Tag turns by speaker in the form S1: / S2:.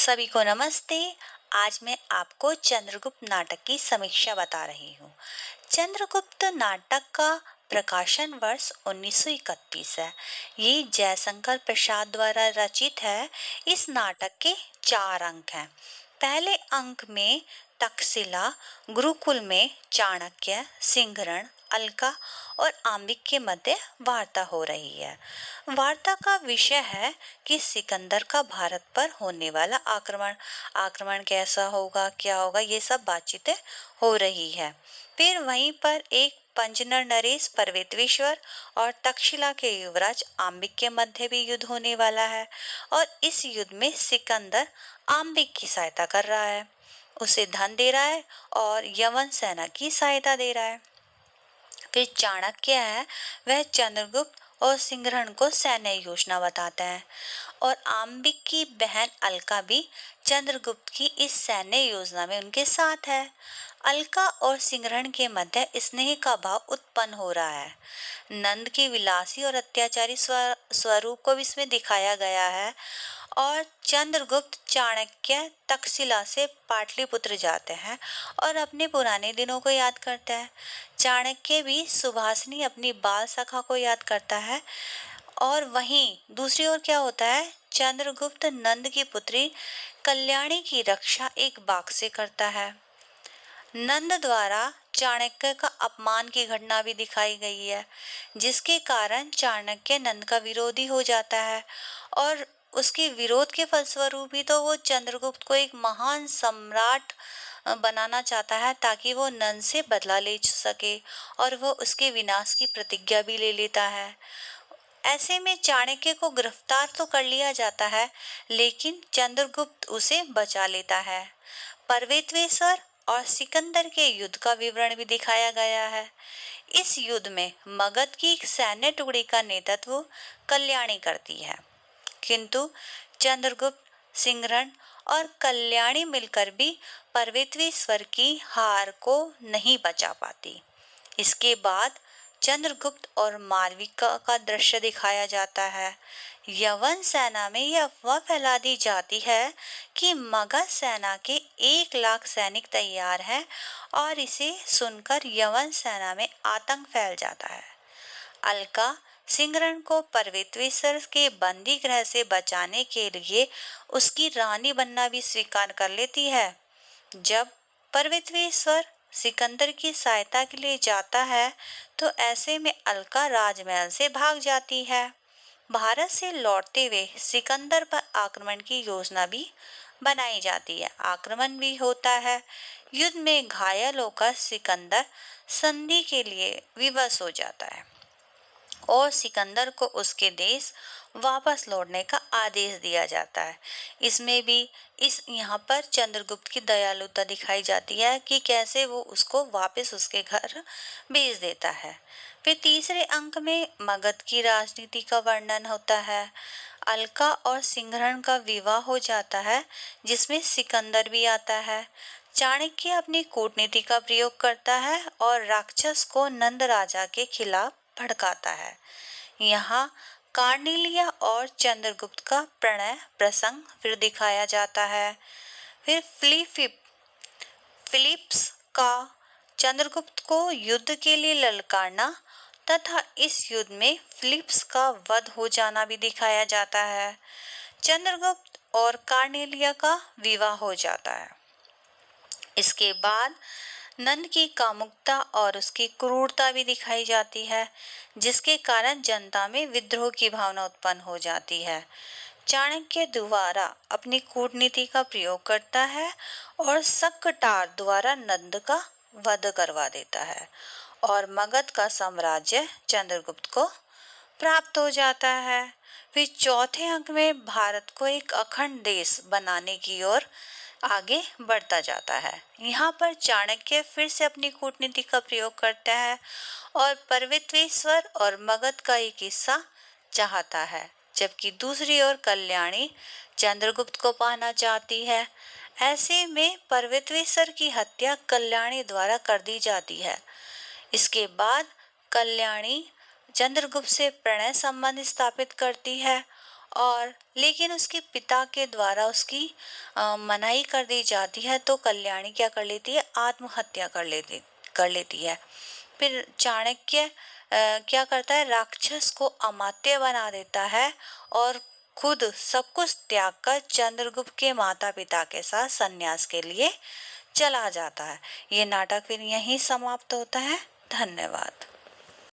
S1: सभी को नमस्ते। आज मैं आपको चंद्रगुप्त नाटक की समीक्षा बता रही हूँ। चंद्रगुप्त नाटक का प्रकाशन वर्ष 1931 है। ये जयशंकर प्रसाद द्वारा रचित है। इस नाटक के 4 अंक हैं। पहले अंक में तक्षशिला गुरुकुल में चाणक्य, सिंहरण, अलका और आम्बिक के मध्य वार्ता हो रही है। वार्ता का विषय है कि सिकंदर का भारत पर होने वाला आक्रमण कैसा होगा, क्या होगा, ये सब बातचीतें हो रही है। फिर वहीं पर एक पंजनर नरेश पर्वतेश्वर और तक्षशिला के युवराज आम्बिक के मध्य भी युद्ध होने वाला है और इस युद्ध में सिकंदर आम्बिक की सहायता कर रहा है, उसे धन दे रहा है और यवन सेना की सहायता दे रहा है। फिर चाणक्य है, वह चंद्रगुप्त और सिंहरण को सैन्य योजना बताते हैं और आम्बिक की बहन अलका भी चंद्रगुप्त की इस सैन्य योजना में उनके साथ है। अलका और सिंहरण के मध्य स्नेह का भाव उत्पन्न हो रहा है। नंद के विलासी और अत्याचारी स्वरूप को भी इसमें दिखाया गया है और चंद्रगुप्त चाणक्य तक्षशिला से पाटलिपुत्र जाते हैं और अपने पुराने दिनों को याद करते हैं। चाणक्य भी सुभाषिनी अपनी बाल सखा को याद करता है और वहीं दूसरी ओर क्या होता है, चंद्रगुप्त नंद की पुत्री कल्याणी की रक्षा एक बाघ से करता है। नंद द्वारा चाणक्य का अपमान की घटना भी दिखाई गई है, जिसके कारण चाणक्य नंद का विरोधी हो जाता है और उसके विरोध के फलस्वरूप ही तो वो चंद्रगुप्त को एक महान सम्राट बनाना चाहता है ताकि वो नंद से बदला ले सके और वो उसके विनाश की प्रतिज्ञा भी ले लेता है। ऐसे में चाणक्य को गिरफ्तार तो कर लिया जाता है, लेकिन चंद्रगुप्त उसे बचा लेता है। पर्वतेश्वर और सिकंदर के युद्ध का विवरण भी दिखाया गया है। इस युद्ध में मगध की एक सैन्य टुकड़ी का नेतृत्व कल्याणी करती है, किंतु चंद्रगुप्त, सिंहरण और कल्याणी मिलकर भी पर्वतेश्वर की हार को नहीं बचा पाती। इसके बाद चंद्रगुप्त और मालविका का दृश्य दिखाया जाता है। यवन सेना में यह अफवाह फैला दी जाती है कि मगध सेना के 1 लाख सैनिक तैयार हैं और इसे सुनकर यवन सेना में आतंक फैल जाता है। अलका सिंहरण को पर्वतेश्वर के बंदी गृह से बचाने के लिए उसकी रानी बनना भी स्वीकार कर लेती है। जब पर्वतेश्वर सिकंदर की सहायता के लिए जाता है तो ऐसे में अलका राजमहल से भाग जाती है। भारत से लौटते हुए सिकंदर पर आक्रमण की योजना भी बनाई जाती है, आक्रमण भी होता है। युद्ध में घायल होकर सिकंदर संधि के लिए विवश हो जाता है और सिकंदर को उसके देश वापस लौटने का आदेश दिया जाता है। इसमें भी यहाँ पर चंद्रगुप्त की दयालुता दिखाई जाती है कि कैसे वो उसको वापस उसके घर भेज देता है। फिर तीसरे अंक में मगध की राजनीति का वर्णन होता है। अलका और सिंहरण का विवाह हो जाता है, जिसमें सिकंदर भी आता है। चाणक्य अपनी कूटनीति का प्रयोग करता है और राक्षस को नंद राजा के खिलाफ भड़काता है। यहाँ कार्नेलिया और चंद्रगुप्त का प्रणय प्रसंग फिर दिखाया जाता है। फिर फिलिप्स का चंद्रगुप्त को युद्ध के लिए ललकारना तथा इस युद्ध में फिलिप्स का वध हो जाना भी दिखाया जाता है। चंद्रगुप्त और कार्नेलिया का विवाह हो जाता है। इसके बाद नंद की कामुकता और उसकी क्रूरता भी दिखाई जाती है, जिसके कारण जनता में विद्रोह की भावना उत्पन्न हो जाती है। चाणक्य द्वारा अपनी कूटनीति का प्रयोग करता है और सक्कटार द्वारा नंद का वध करवा देता है और मगध का साम्राज्य चंद्रगुप्त को प्राप्त हो जाता है। फिर चौथे अंक में भारत को एक अखंड देश बनाने की ओर आगे बढ़ता जाता है। यहाँ पर चाणक्य फिर से अपनी कूटनीति का प्रयोग करता है और पर्वतेश्वर और मगध का एक हिस्सा चाहता है, जबकि दूसरी ओर कल्याणी चंद्रगुप्त को पाना चाहती है। ऐसे में पर्वतेश्वर की हत्या कल्याणी द्वारा कर दी जाती है। इसके बाद कल्याणी चंद्रगुप्त से प्रणय संबंध स्थापित करती है और लेकिन उसके पिता के द्वारा उसकी मनाही कर दी जाती है, तो कल्याणी क्या कर लेती है, आत्महत्या कर लेती है। फिर चाणक्य क्या करता है, राक्षस को अमात्य बना देता है और खुद सब कुछ त्याग कर चंद्रगुप्त के माता पिता के साथ संन्यास के लिए चला जाता है। ये नाटक फिर यहीं समाप्त होता है। धन्यवाद।